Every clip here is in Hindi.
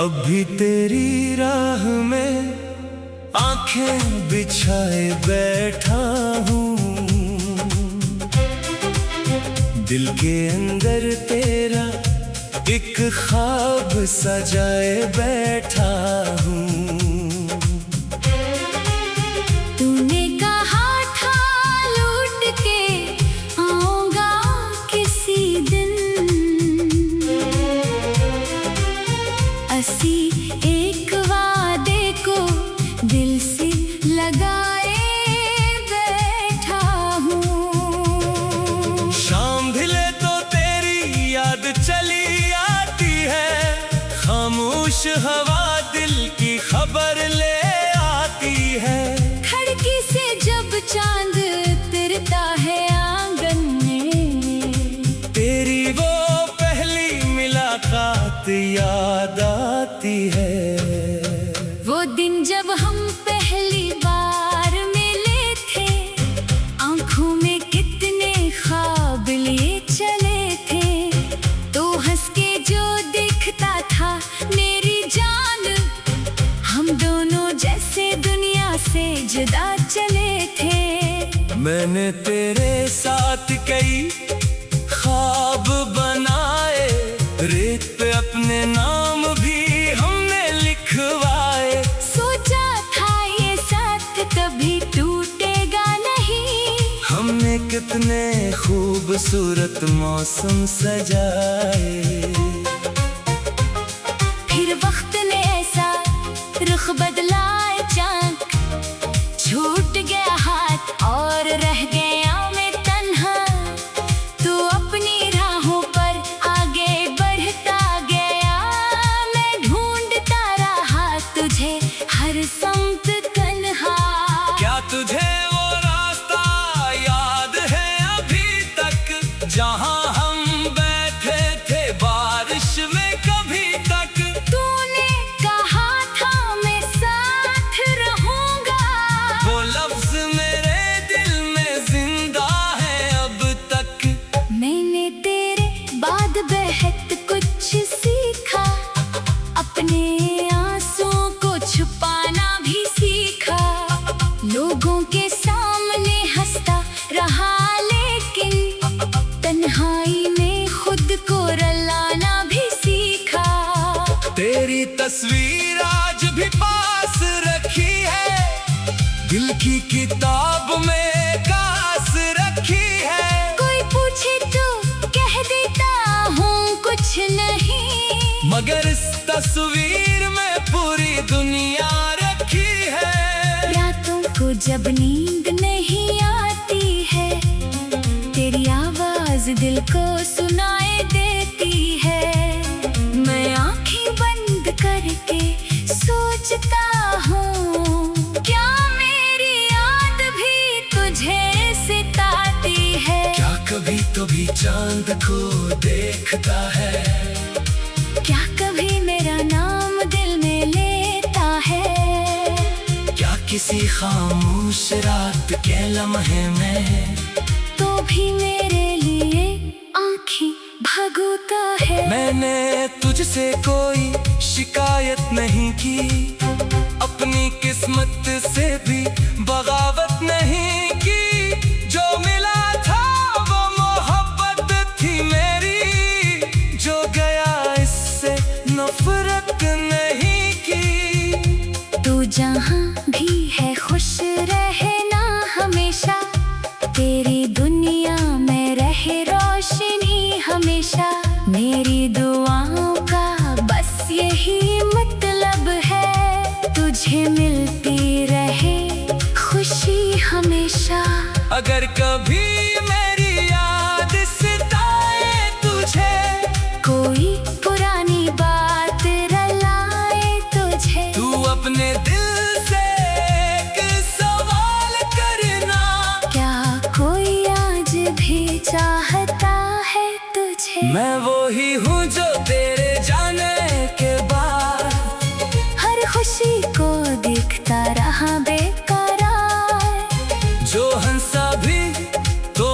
अब भी तेरी राह में आंखें बिछाए बैठा हूँ। दिल के अंदर तेरा एक ख्वाब सजाए बैठा हूँ। तूने कहा था लौट के आऊंगा किसी दिन, ऐसी एक वादे को दिल से लगाए बैठा हूँ। शाम ढले तो तेरी याद चली आती है, खामोश हवा दिल की खबर ले आती है। खिड़की से जब चांद उतरता है आंगन में, तेरी वो पहली मुलाकात याद आती है। वो दिन जब हम पहली बार मिले थे, आंखों में कितने ख्वाब लिए चले थे। तो हंस के जो दिखता था मेरी जान, हम दोनों जैसे दुनिया से जुदा चले थे। मैंने तेरे साथ कई ख्वाब बनाए, रेत पे अपने नाम भी हमने लिखवाए। सोचा था ये साथ कभी टूटेगा नहीं, हमने कितने खूबसूरत मौसम सजाए। फिर वक्त ने ऐसा रुख बदला, अचानक छूट गया हाथ और रह गया मैं तन्हा। तू अपनी राहों पर आगे बढ़ता गया, मैं ढूंढता रहा तुझे हर समत तन्हा। क्या तुझे वो रास्ता याद है अभी तक, जहाँ हम बैठे थे बारिश में कभी तक? तूने कहा था मैं साथ रहूंगा, वो लफ्ज मेरे दिल में जिंदा है अब तक। मैंने तेरे बाद बहुत कुछ सीखा, अपने आंसुओं को छुपाना भी सीखा। लोगों के सामने हंसता रहा लेकिन तन्हाई में खुद को रुलाना भी सीखा। तेरी तस्वीर आज भी पास रखी है, दिल की किताब में कास रखी है। कोई पूछे तो कह देता हूँ कुछ नहीं, मगर इस तस्वीर में पूरी दुनिया रखी है। रातों को जब नींद नहीं आती है, तेरी आवाज दिल को सुनाए देती है। मैं आंखें बंद करके सोचता हूँ, क्या मेरी याद भी तुझे सताती है? क्या कभी तो भी चांद को देखता है? क्या कभी मेरा नाम दिल में लेता है? क्या किसी खामोश रात के लम्हे में तो भी मेरे लिए आंखें भगोता है। मैंने तुझसे कोई शिकायत नहीं की, अपनी किस्मत से भी बगावत नहीं की। जो मिला था वो मोहब्बत थी मेरी, जो गया इससे नफरत नहीं की। तू जहाँ भी है खुश रहना हमेशा, तेरी दुनिया में रहे रोशनी हमेशा। मेरी दुआओं का बस यही मतलब है, तुझे मिलती रहे खुशी हमेशा। अगर कभी मेरी याद सताए तुझे, कोई पुरानी बात रुलाए तुझे, तू अपने दिल से एक सवाल करना, क्या कोई आज भी चाहता है तुझे? मैं वो ही हूँ जो तेरे जाने के बाद हर खुशी को देखता रहा बेकरार, जो हंसा भी तो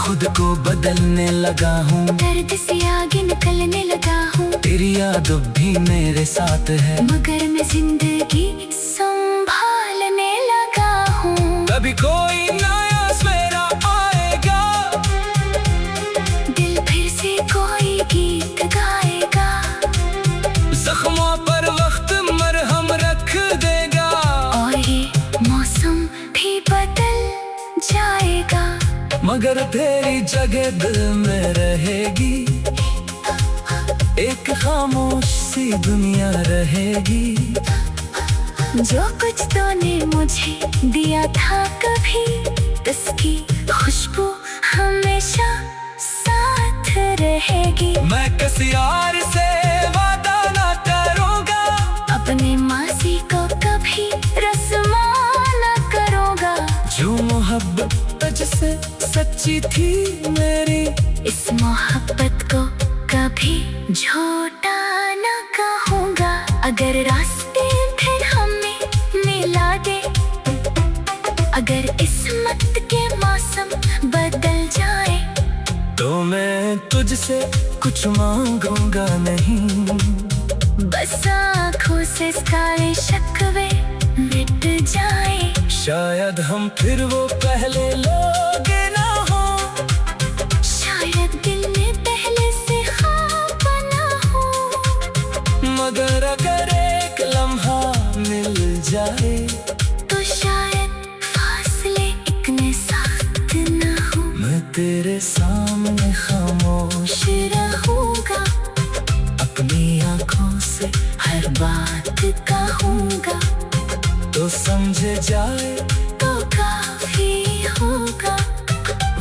खुद को बदलने लगा हूँ, दर्द से आगे निकलने लगा हूँ। तेरी याद अब भी मेरे साथ है, मगर मैं जिंदगी संभालने लगा हूँ। कभी कोई नया सवेरा आएगा, दिल फिर से कोई गीत गाएगा। जख्मों पर वक्त मरहम रख देगा, और ये मौसम भी बदल जाएगा। मगर तेरी जगह दिल में रहेगी, एक खामोश सी दुनिया रहेगी। जो कुछ तूने मुझे दिया था कभी, उसकी खुशबू हमेशा साथ रहेगी। मैं किसी और से वादा ना करूँगा, अपने मासी को कभी रस्मा न करूँगा। जो मोहब्बत तुझसे सच्ची थी मेरी, इस मोहब्बत को कभी झूठा न कहूँगा। अगर रास्ते फिर हमें मिला दे, अगर किस्मत के मौसम बदल जाए, तो मैं तुझसे कुछ मांगूंगा नहीं। बस आँखों से सारे शिकवे मिट जाए। शायद हम फिर वो पहले लोग ना हो, शायद दिल में पहले से ख्वाब बना हो। मगर अगर एक लम्हा मिल जाए, तो शायद फासले इतने सख्त न हो। मैं तेरे सामने खामोश रहूंगा, अपनी आंखों से हर बात कहूँगा, तो समझे जाए तो काफी होगा।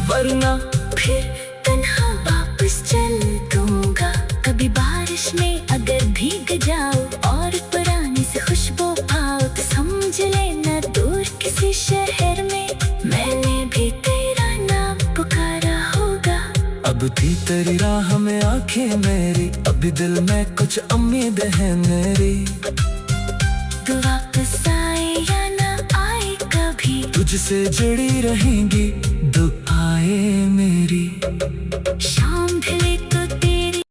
वरना फिर तन्हा वापस चल दूंगा। कभी बारिश में अगर भीग जाओ और पुरानी से खुशबू पाओ, तो समझ लेना दूर किसी शहर में मैंने भी तेरा नाम पुकारा होगा। अब भी तेरी राह में आंखें मेरी, अभी दिल में कुछ उम्मीद है मेरी। तू वापस आए या ना आए कभी, तुझसे जुड़ी रहेंगी दुआएं मेरी। शाम ढले तो तेरी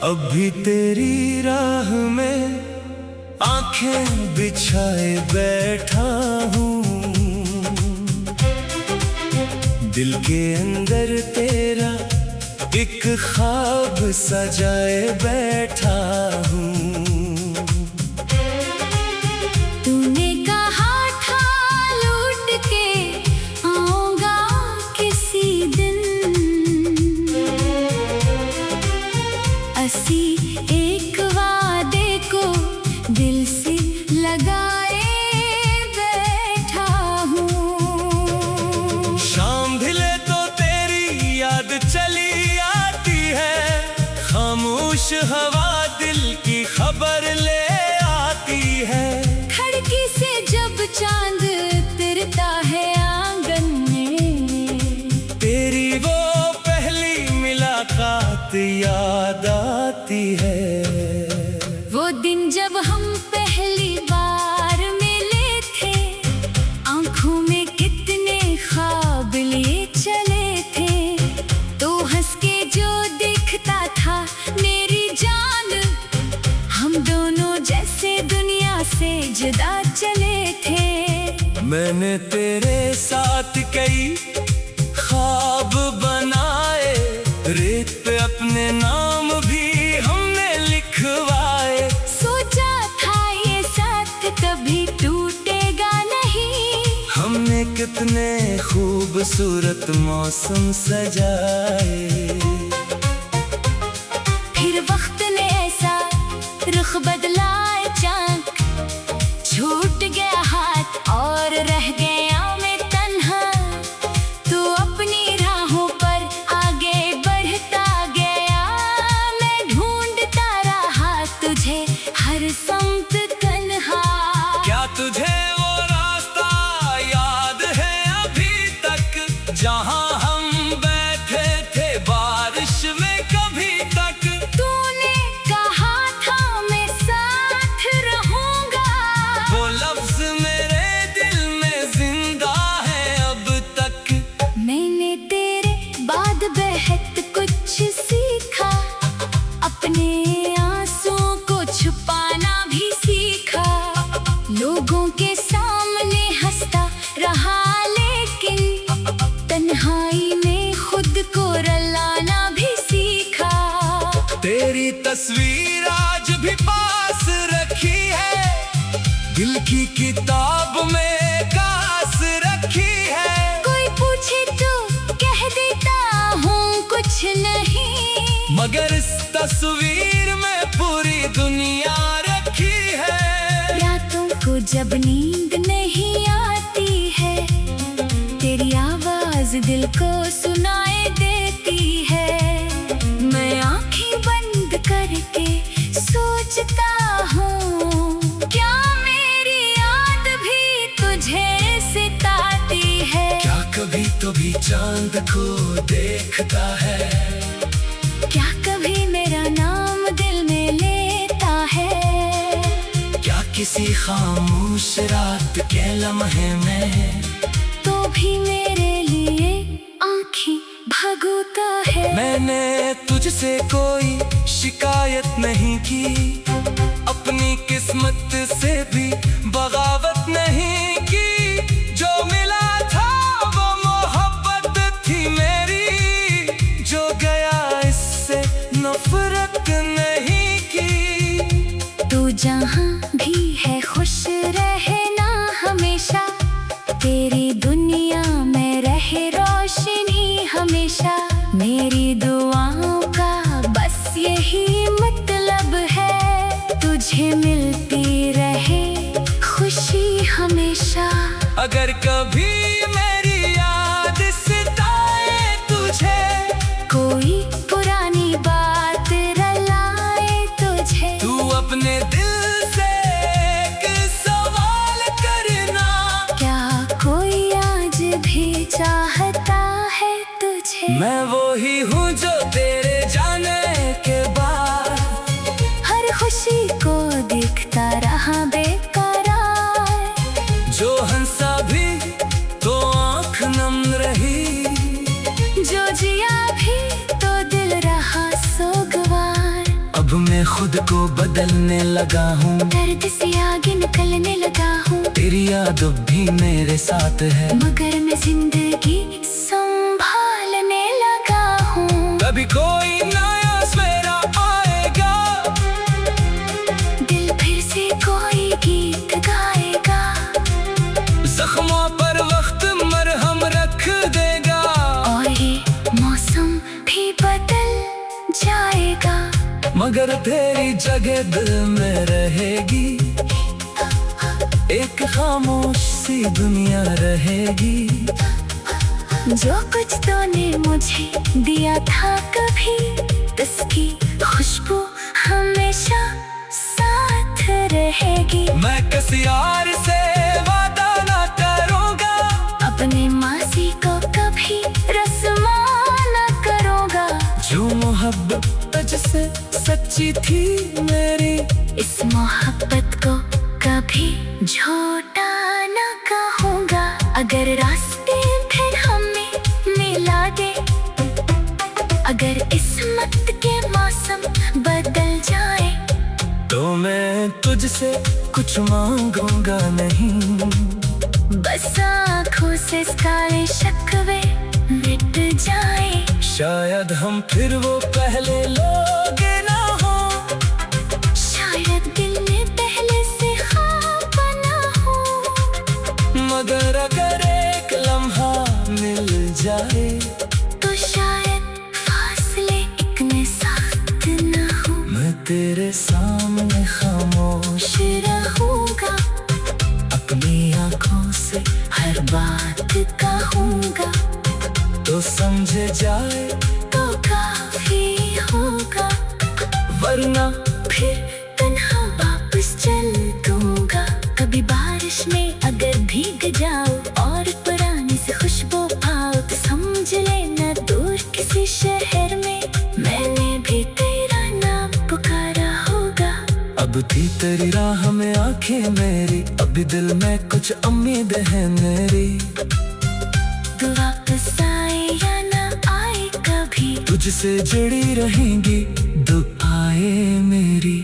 अब भी तेरी राह में आंखें बिछाए बैठा हूँ, दिल के अंदर तेरा एक ख्वाब सजाए बैठा हूँ। तूने कहा था लौट के आऊंगा किसी दिन, असी एक वादे को दिल से लगाए बैठा हूँ। शाम ढले तो तेरी याद चली आती है, खामोश हवा दिल की खबर ले आती है। खिड़की से जब चांद उतरता है आंगन में, तेरी वो पहली मुलाकात याद आती है। वो दिन जब हम पहली बार मिले थे, आंखों में कितने ख्वाब लिए चले थे। तो हंस के जो दिखता था मेरी जान, हम दोनों जैसे दुनिया से जुदा चले थे। मैंने तेरे साथ कई ख्वाब बनाए, रेत पे अपने नाम भी हमने लिखवाए। सोचा था ये साथ कभी टूटेगा नहीं, हमने कितने खूबसूरत मौसम सजाए। फिर वक्त ने ऐसा रुख बदला अचानक, छूट गया हाथ और रह गया मैं तन्हा। तू अपनी राहों पर आगे बढ़ता गया, मैं ढूंढता रहा के सामने हंसता रहा, लेकिन तन्हाई में खुद को रुलाना भी सीखा। तेरी तस्वीर आज भी पास रखी है, दिल की किताब में कास रखी है। कोई पूछे तो कह देता हूँ कुछ नहीं, मगर इस तस्वीर में पूरी दुनिया रखी है। रातों को जब नींद नहीं आती है, तेरी आवाज दिल को सुनाए देती है। मैं आंखें बंद करके सोचता हूँ, क्या मेरी याद भी तुझे सताती है? क्या कभी तो भी चांद को देखता है? क्या कभी मेरा नाम दिल में लेता है? क्या किसी खामोश रात के लम्हे में तो भी मेरे लिए आंखें भगोता है। मैंने तुझसे कोई शिकायत नहीं की, अपनी किस्मत से भी बगावत नहीं की। जो मिला था वो मोहब्बत थी मेरी, जो गया इससे नफरत नहीं की। तू जहाँ भी है खुश रहना हमेशा, तेरी दुनिया में रहे रोशनी हमेशा। मेरी दुआओं का बस यही मतलब है, तुझे मिलती रहे खुशी हमेशा। अगर कभी मेरी याद सताए तुझे, कोई पुरानी बात रुलाए तुझे, तू अपने दिल से एक सवाल करना, क्या कोई आज भी चाहता है तुझे? मैं वो ही हूँ जो तेरे जाने के बाद हर खुशी को देखता रहा बेकरार, जो हंसा भी तो आँख नम रही, जो जिया भी तो दिल रहा सोगवार। अब मैं खुद को बदलने लगा हूँ, दर्द से आगे निकलने लगा हूँ, तेरी याद अब भी मेरे साथ है, मगर मैं जिंदगी संभालने लगा हूँ। कभी कोई नया सवेरा आएगा, दिल फिर से कोई गीत गाएगा, जख्मों पर वक्त मरहम रख देगा, और ये मौसम भी बदल जाएगा। मगर तेरी जगह दिल में रहेगी, एक खामोश सी दुनिया रहेगी। जो कुछ तूने मुझे दिया था कभी, उसकी खुशबू हमेशा साथ रहेगी। मैं किसी और से वादा ना करूँगा, अपने मासी को कभी रस्मा न करूँगा। जो मोहब्बत तुझसे सच्ची थी मेरी, इस मोहब्बत को कभी झूठा न कहूँगा। अगर रास्ते फिर हमें मिला दे, अगर किस्मत के मौसम बदल जाए, तो मैं तुझसे कुछ मांगूंगा नहीं, बस आँखों से सारे शिकवे मिट जाए। शायद हम फिर वो पहले लोग ना हो, शायद दिल में पहले से ख्वाब ना हो, मगर अगर एक लम्हा मिल जाए, तो शायद फासले इतने सख्त ना हो। मैं तेरे सामने खामोश रहूँगा, अपनी आँखों से हर बात कहूँगा, तो समझ जाए तो काफी होगा। वरना फिर तन्हा वापस चल दूँगा। कभी बारिश में अगर भीग जाओ और पुरानी से खुशबू पाओ, तो समझ लेना दूर किसी शहर में मैंने भी तेरा नाम पुकारा होगा। अब थी तेरी राह में आंखें मेरी, अभी दिल में कुछ उम्मीद है मेरी। तू वापस आए या ना आए कभी, तुझसे जुड़ी रहेंगी दुआएं मेरी।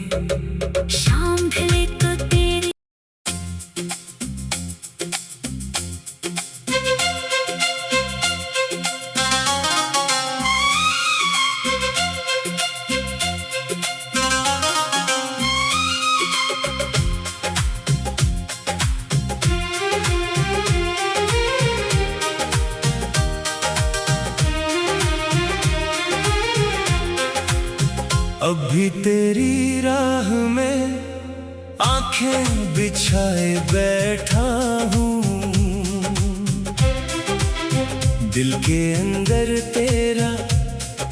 शाम ढले तो तेरी अब भी तेरी राह में आंखें बिछाए बैठा हूँ, दिल के अंदर तेरा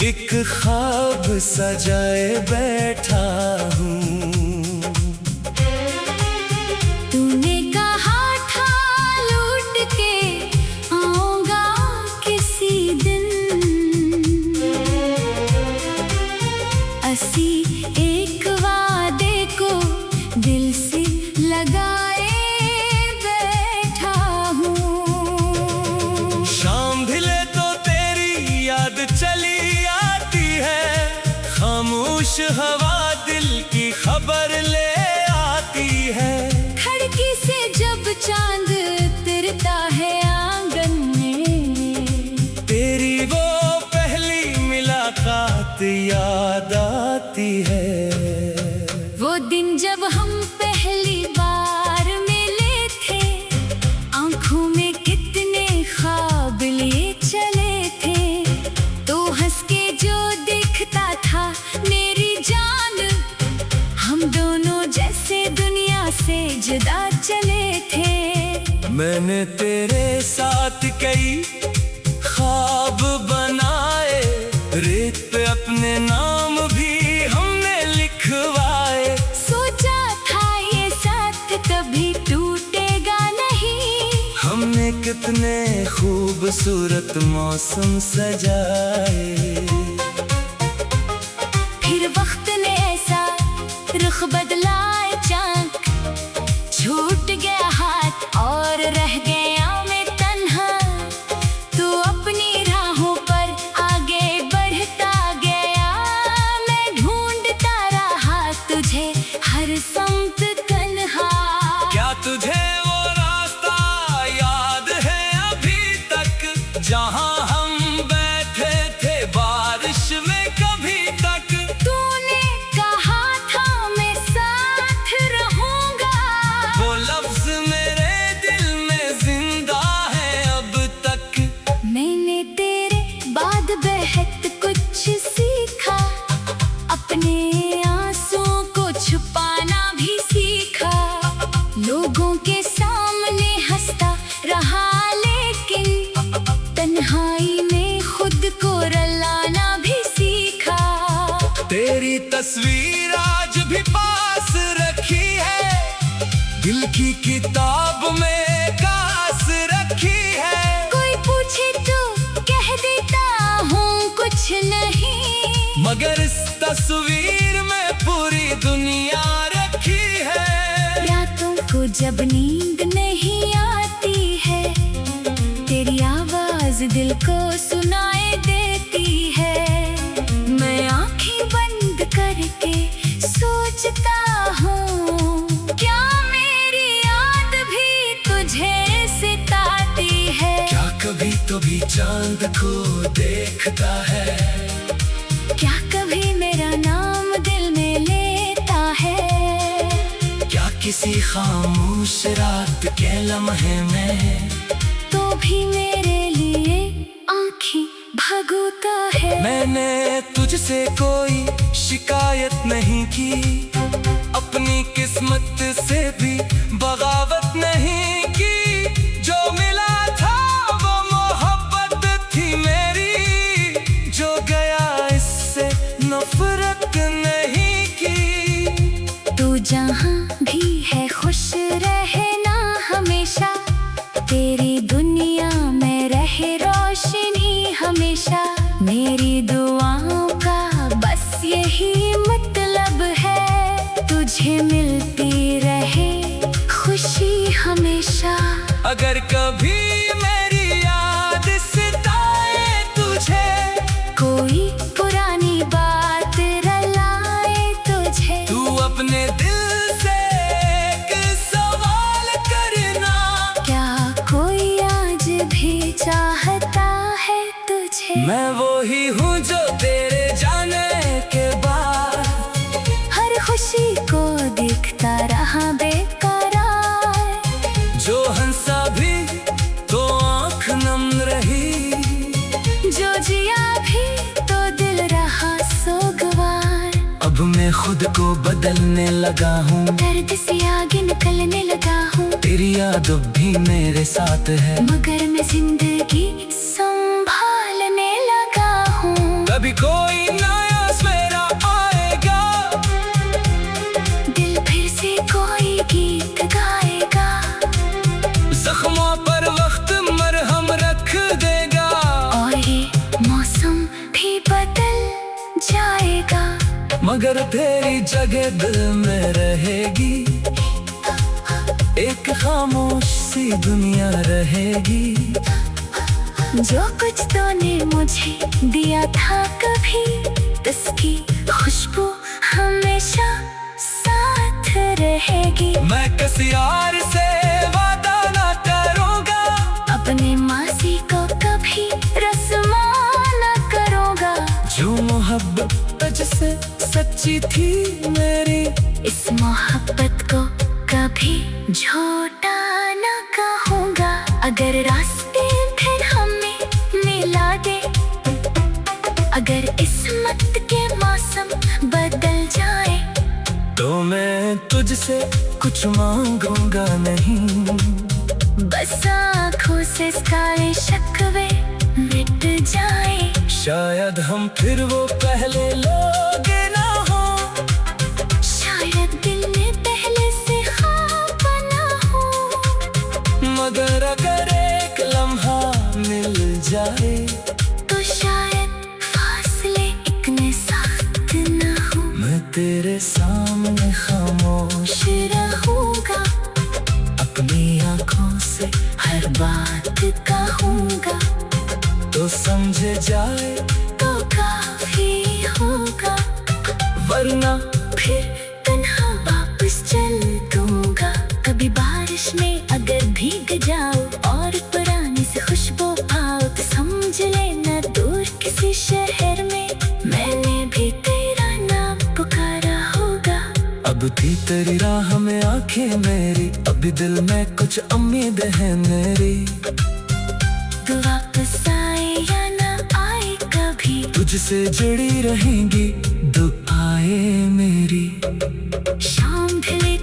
एक ख्वाब सजाए बैठा हूँ। तूने कहा था लौट के आऊंगा किसी दिन, ऐसी एक वादे को दिल से लगाए बैठा हूँ। शाम ढले तो तेरी याद चली आती है, खामोश हवा दिल की खबर ले आती है। खिड़की से जब चांद उतरता है आंगन में, तेरी वो पहली मुलाकात याद आती है। वो दिन जब हम पहली बार मिले थे, आंखों में कितने ख्वाब लिए चले थे। तो हंस के जो दिखता था मेरी जान, हम दोनों जैसे दुनिया से जुदा चले थे। मैंने तेरे साथ कई ख्वाब बनाए, रेत पे अपने नाम भी हमने लिखवाए। सोचा था ये साथ कभी टूटेगा नहीं, हमने कितने खूबसूरत मौसम सजाए। फिर वक्त ने ऐसा रुख बदला अचानक, छूट गया हाथ और रह गया मैं तन्हा। तू अपनी राहों पर आगे बढ़ता गया, मैं ढूंढता रहा तुझे हर संत तन्हा। क्या तुझे वो रास्ता याद है अभी तक, जहाँ हम बैठे थे बारिश में कभी तक? तूने कहा था मैं साथ रहूंगा, वो लफ्ज मेरे दिल में जिंदा है अब तक। मैंने तेरे बाद बेहद कुछ सीखा, अपने आंसुओं को छुपाना भी सीखा। लोगों के सामने हंसता रहा लेकिन तन्हाई में खुद को रुलाना भी सीखा। तेरी तस्वीर आज भी पास रखी है, दिल की किताब में कास रखी है। कोई पूछे तो कह देता हूँ कुछ नहीं, मगर इस तस्वीर में पूरी दुनिया रखी है। रातों को जब नींद नहीं आती है, तेरी आवाज दिल को सुनाई देती है। मैं आंखें बंद करके सोचता हूँ, क्या मेरी याद भी तुझे सताती है? क्या कभी तो भी चांद को देखता है, क्या कभी मेरा नाम दिल में लेता है? क्या किसी खामोश रात के लम्हे में तो भी मेरे लिए आंखें भगोता है। मैंने तुझसे कोई शिकायत नहीं की, अपनी किस्मत से भी बगावत नहीं की। जो मिला था वो मोहब्बत थी मेरी, जो गया इससे नफरत नहीं की। तू जहाँ भी है खुश रहना हमेशा, तेरी दुनिया में रहे रोशनी हमेशा। मेरी दुआओं का बस यही मतलब है, तुझे मिलती रहे खुशी हमेशा। अगर कभी मेरी याद सताए तुझे, कोई पुरानी बात रुलाए तुझे, तू अपने दिल से एक सवाल करना, क्या कोई आज भी चाहता है तुझे? मैं वो ही हूँ जो तेरे जाने के बाद हर खुशी को दिखता रहा बेकरार, जो हंसा भी तो आँख नम रही, जो जिया भी तो दिल रहा सोगवार। अब खुद को बदलने लगा हूँ, दर्द से आगे निकलने लगा हूँ। तेरी याद भी मेरे साथ है, मगर मैं जिंदगी संभालने लगा हूँ। कभी कोई नया सवेरा आएगा, दिल फिर से कोई गीत गाएगा। जख्मों पर वक्त मरहम रख देगा, और ये मौसम भी बदल जाएगा। मगर तेरी जगह दिल में रहेगी, एक खामोश सी दुनिया रहेगी। जो कुछ तूने मुझे दिया था कभी, उसकी खुशबू हमेशा साथ रहेगी। मैं किसी और से वादा ना करूँगा, अपने मासी को कभी रस्मा न करूँगा। जो मोहब्बत तुझसे सच्ची थी मेरी, इस मोहब्बत को कभी झूठा न कहूँगा। अगर रास्ते फिर हमें मिला दे, अगर किस्मत के मौसम बदल जाए, तो मैं तुझसे कुछ मांगूंगा नहीं। बस आँखों से सारे शिकवे मिट जाए। शायद हम फिर वो पहले लोग ना हो, शायद दिल में पहले से ख्वाब बना हो। मगर अगर एक लम्हा मिल जाए, तो शायद फासले इतने सख्त न हो। मैं तेरे सामने खामोश रहूँगा, अपनी आँखों से हर बात कहूँगा। तो समझे जाए तो काफी होगा, वरना फिर तन्हा वापस चल दूँगा। कभी बारिश में अगर भीग जाओ और पुरानी से खुशबू आओ, तो समझ लेना दूर किसी शहर में मैंने भी तेरा नाम पुकारा होगा। अब थी तेरी राह में आंखें मेरी, अभी दिल में कुछ उम्मीद है मेरी। तू वापस आए या ना आए कभी, तुझसे जुड़ी रहेंगी दुआएं मेरी। शाम ढले